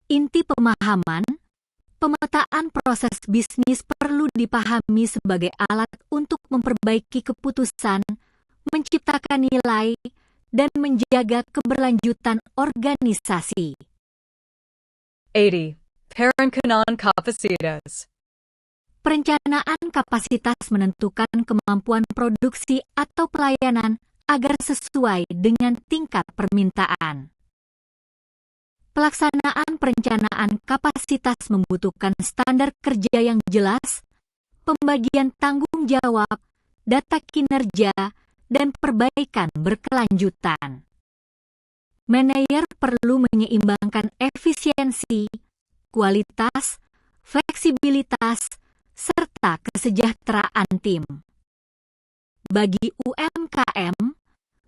Inti pemahaman, pemetaan proses bisnis perlu dipahami sebagai alat untuk memperbaiki keputusan, menciptakan nilai, dan menjaga keberlanjutan organisasi. 80. Perencanaan kapasitas. Perencanaan kapasitas menentukan kemampuan produksi atau pelayanan agar sesuai dengan tingkat permintaan. Pelaksanaan perencanaan kapasitas membutuhkan standar kerja yang jelas, pembagian tanggung jawab, data kinerja, dan perbaikan berkelanjutan. Manajer perlu menyeimbangkan efisiensi, kualitas, fleksibilitas, serta kesejahteraan tim. Bagi UMKM,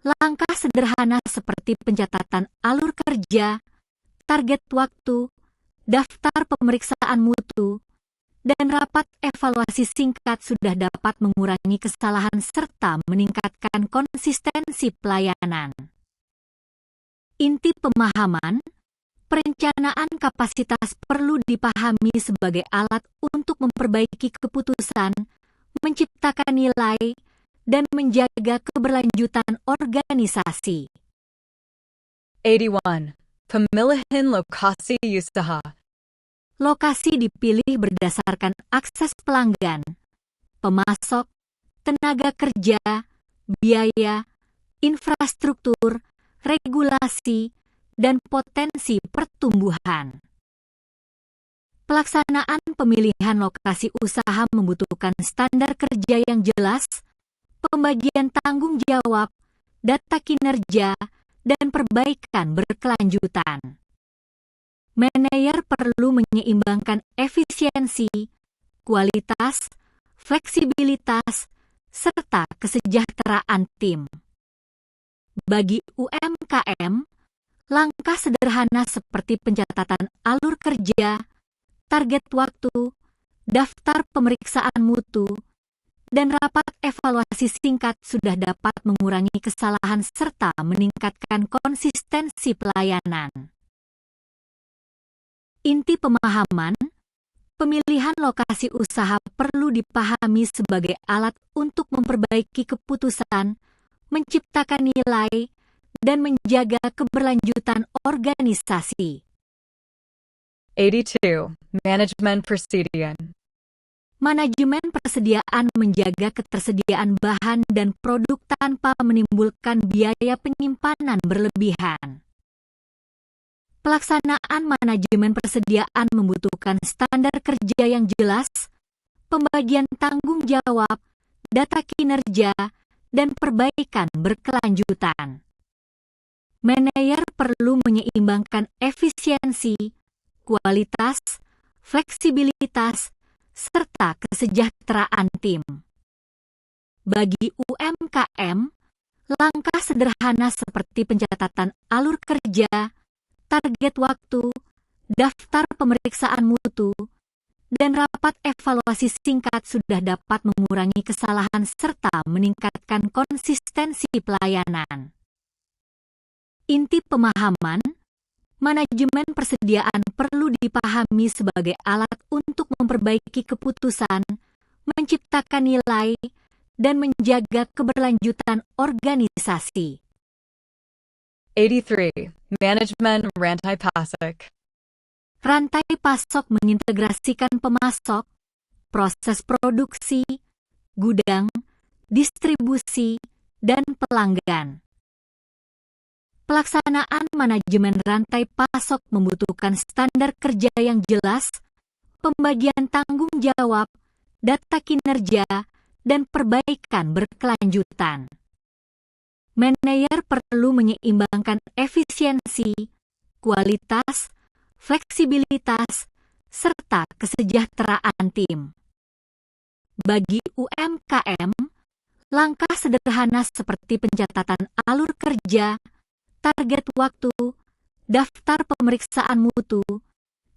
langkah sederhana seperti pencatatan alur kerja, target waktu, daftar pemeriksaan mutu, dan rapat evaluasi singkat sudah dapat mengurangi kesalahan serta meningkatkan konsistensi pelayanan. Inti pemahaman, perencanaan kapasitas perlu dipahami sebagai alat untuk memperbaiki keputusan, menciptakan nilai, dan menjaga keberlanjutan organisasi. 81. Pemilihan lokasi usaha. Lokasi dipilih berdasarkan akses pelanggan, pemasok, tenaga kerja, biaya, infrastruktur, regulasi, dan potensi pertumbuhan. Pelaksanaan pemilihan lokasi usaha membutuhkan standar kerja yang jelas, pembagian tanggung jawab, data kinerja, dan perbaikan berkelanjutan. Manajer perlu menyeimbangkan efisiensi, kualitas, fleksibilitas, serta kesejahteraan tim. Bagi UMKM, langkah sederhana seperti pencatatan alur kerja, target waktu, daftar pemeriksaan mutu, dan rapat evaluasi singkat sudah dapat mengurangi kesalahan serta meningkatkan konsistensi pelayanan. Inti pemahaman, pemilihan lokasi usaha perlu dipahami sebagai alat untuk memperbaiki keputusan, menciptakan nilai, dan menjaga keberlanjutan organisasi. 82. Manajemen persediaan. Manajemen persediaan menjaga ketersediaan bahan dan produk tanpa menimbulkan biaya penyimpanan berlebihan. Pelaksanaan manajemen persediaan membutuhkan standar kerja yang jelas, pembagian tanggung jawab, data kinerja, dan perbaikan berkelanjutan. Manajer perlu menyeimbangkan efisiensi, kualitas, fleksibilitas, serta kesejahteraan tim. Bagi UMKM, langkah sederhana seperti pencatatan alur kerja, target waktu, daftar pemeriksaan mutu, dan rapat evaluasi singkat sudah dapat mengurangi kesalahan serta meningkatkan konsistensi pelayanan. Inti pemahaman, manajemen persediaan perlu dipahami sebagai alat untuk memperbaiki keputusan, menciptakan nilai, dan menjaga keberlanjutan organisasi. 83. Manajemen rantai pasok. Rantai pasok mengintegrasikan pemasok, proses produksi, gudang, distribusi, dan pelanggan. Pelaksanaan manajemen rantai pasok membutuhkan standar kerja yang jelas, pembagian tanggung jawab, data kinerja, dan perbaikan berkelanjutan. Manajer perlu menyeimbangkan efisiensi, kualitas, fleksibilitas, serta kesejahteraan tim. Bagi UMKM, langkah sederhana seperti pencatatan alur kerja, target waktu, daftar pemeriksaan mutu,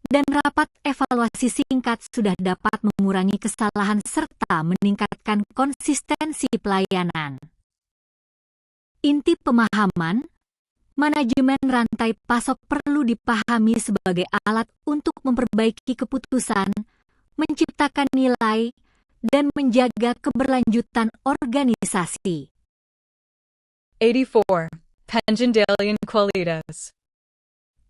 dan rapat evaluasi singkat sudah dapat mengurangi kesalahan serta meningkatkan konsistensi pelayanan. Inti pemahaman, Manajemen rantai pasok perlu dipahami sebagai alat untuk memperbaiki keputusan, menciptakan nilai, dan menjaga keberlanjutan organisasi. 84. Pengendalian kualitas.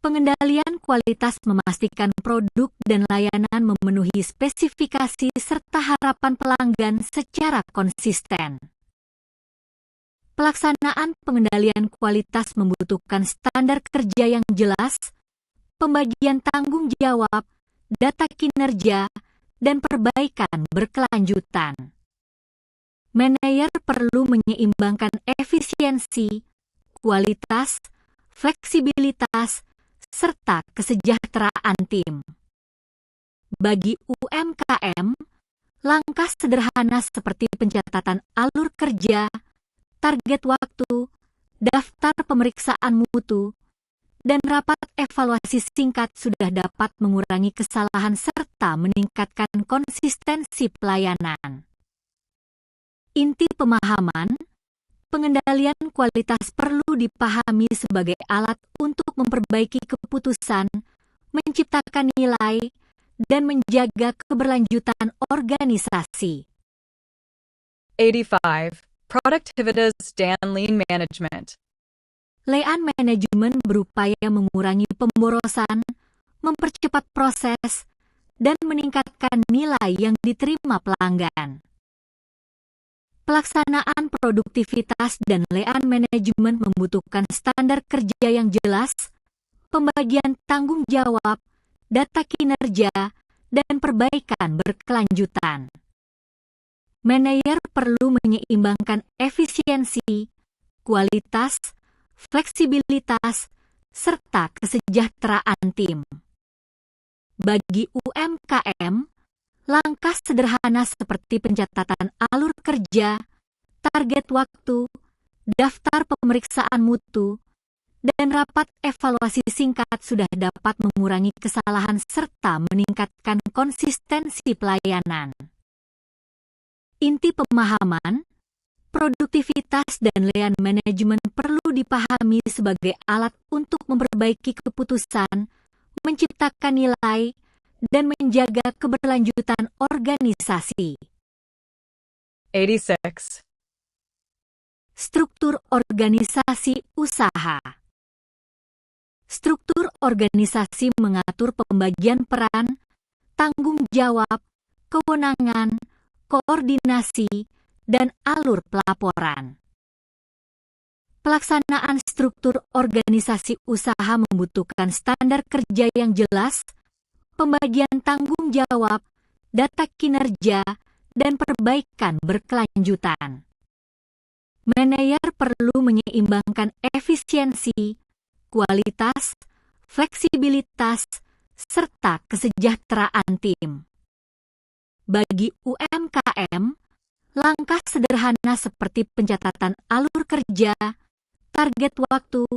Pengendalian kualitas memastikan produk dan layanan memenuhi spesifikasi serta harapan pelanggan secara konsisten. Pelaksanaan pengendalian kualitas membutuhkan standar kerja yang jelas, pembagian tanggung jawab, data kinerja, dan perbaikan berkelanjutan. Manajer perlu menyeimbangkan efisiensi, kualitas, fleksibilitas, serta kesejahteraan tim. Bagi UMKM, langkah sederhana seperti pencatatan alur kerja, target waktu, daftar pemeriksaan mutu, dan rapat evaluasi singkat sudah dapat mengurangi kesalahan serta meningkatkan konsistensi pelayanan. Inti pemahaman, pengendalian kualitas perlu dipahami sebagai alat untuk memperbaiki keputusan, menciptakan nilai, dan menjaga keberlanjutan organisasi. 85. Productivitas dan Lean Management. Lean Management berupaya mengurangi pemborosan, mempercepat proses, dan meningkatkan nilai yang diterima pelanggan. Pelaksanaan produktivitas dan lean management membutuhkan standar kerja yang jelas, pembagian tanggung jawab, data kinerja, dan perbaikan berkelanjutan. Manajer perlu menyeimbangkan efisiensi, kualitas, fleksibilitas, serta kesejahteraan tim. Bagi UMKM, langkah sederhana seperti pencatatan alur kerja, target waktu, daftar pemeriksaan mutu, dan rapat evaluasi singkat sudah dapat mengurangi kesalahan serta meningkatkan konsistensi pelayanan. Inti pemahaman, produktivitas dan lean manajemen perlu dipahami sebagai alat untuk memperbaiki keputusan, menciptakan nilai, dan menjaga keberlanjutan organisasi. 86. Struktur organisasi usaha. Struktur organisasi mengatur pembagian peran, tanggung jawab, kewenangan, koordinasi, dan alur pelaporan. Pelaksanaan struktur organisasi usaha membutuhkan standar kerja yang jelas, pembagian tanggung jawab, data kinerja, dan perbaikan berkelanjutan. Manajer perlu menyeimbangkan efisiensi, kualitas, fleksibilitas, serta kesejahteraan tim. Bagi UMKM, langkah sederhana seperti pencatatan alur kerja, target waktu,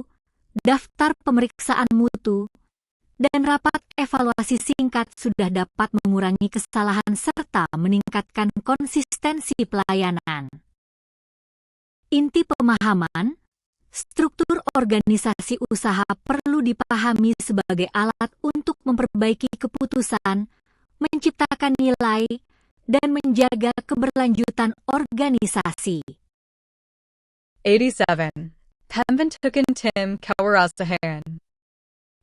daftar pemeriksaan mutu, dan rapat evaluasi singkat sudah dapat mengurangi kesalahan serta meningkatkan konsistensi pelayanan. Inti pemahaman, struktur organisasi usaha perlu dipahami sebagai alat untuk memperbaiki keputusan, menciptakan nilai, dan menjaga keberlanjutan organisasi. 87. Pembentukan tim kewirausahaan.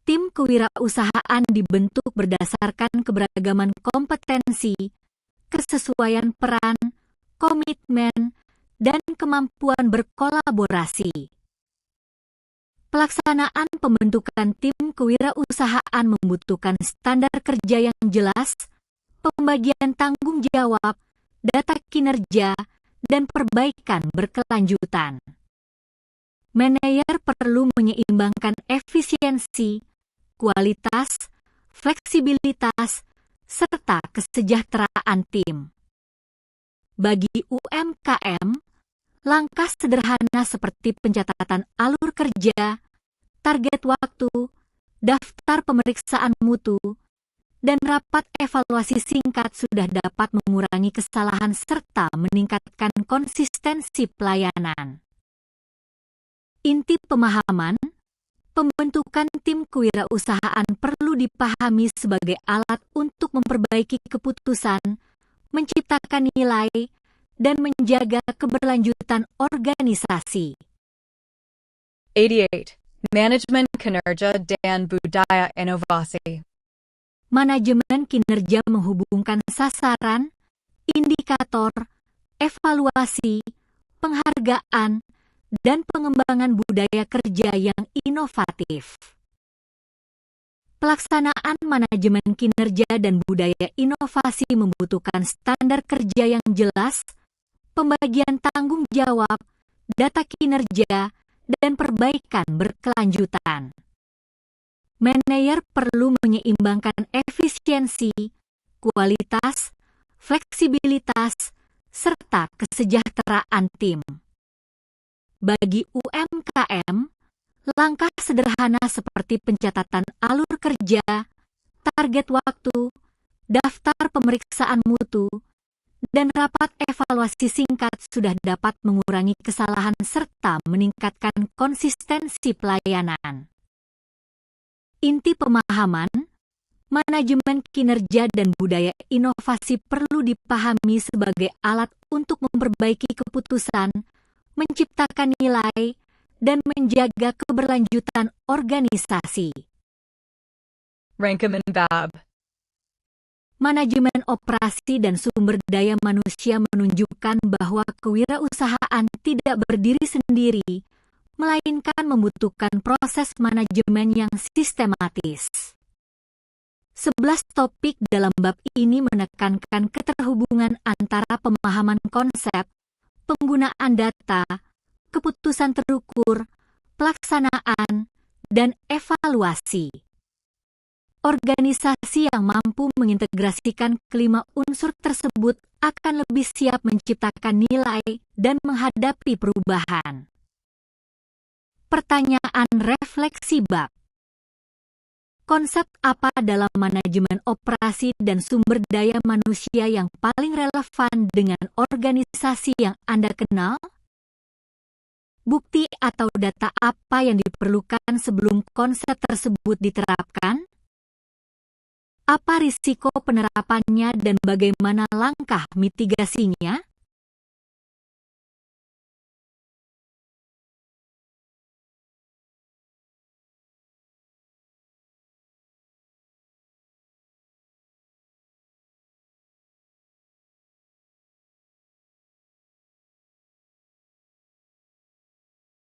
Tim kewirausahaan dibentuk berdasarkan keberagaman kompetensi, kesesuaian peran, komitmen, dan kemampuan berkolaborasi. Pelaksanaan pembentukan tim kewirausahaan membutuhkan standar kerja yang jelas, pembagian tanggung jawab, data kinerja, dan perbaikan berkelanjutan. Manajer perlu menyeimbangkan efisiensi, kualitas, fleksibilitas, serta kesejahteraan tim. Bagi UMKM, langkah sederhana seperti pencatatan alur kerja, target waktu, daftar pemeriksaan mutu, dan rapat evaluasi singkat sudah dapat mengurangi kesalahan serta meningkatkan konsistensi pelayanan. Inti pemahaman, Pembentukan tim kewirausahaan perlu dipahami sebagai alat untuk memperbaiki keputusan, menciptakan nilai, dan menjaga keberlanjutan organisasi. 88. Manajemen kinerja dan budaya inovasi. Manajemen kinerja menghubungkan sasaran, indikator, evaluasi, penghargaan, dan pengembangan budaya kerja yang inovatif. Pelaksanaan manajemen kinerja dan budaya inovasi membutuhkan standar kerja yang jelas, pembagian tanggung jawab, data kinerja, dan perbaikan berkelanjutan. Manajer perlu menyeimbangkan efisiensi, kualitas, fleksibilitas, serta kesejahteraan tim. Bagi UMKM, langkah sederhana seperti pencatatan alur kerja, target waktu, daftar pemeriksaan mutu, dan rapat evaluasi singkat sudah dapat mengurangi kesalahan serta meningkatkan konsistensi pelayanan. Inti pemahaman, manajemen kinerja dan budaya inovasi perlu dipahami sebagai alat untuk memperbaiki keputusan, menciptakan nilai, dan menjaga keberlanjutan organisasi. Rankin and Babb. Manajemen operasi dan sumber daya manusia menunjukkan bahwa kewirausahaan tidak berdiri sendiri, melainkan membutuhkan proses manajemen yang sistematis. 11 topik dalam bab ini menekankan keterhubungan antara pemahaman konsep, penggunaan data, keputusan terukur, pelaksanaan, dan evaluasi. Organisasi yang mampu mengintegrasikan kelima unsur tersebut akan lebih siap menciptakan nilai dan menghadapi perubahan. Pertanyaan refleksi bab. Konsep apa dalam manajemen operasi dan sumber daya manusia yang paling relevan dengan organisasi yang Anda kenal? Bukti atau data apa yang diperlukan sebelum konsep tersebut diterapkan? Apa risiko penerapannya dan bagaimana langkah mitigasinya?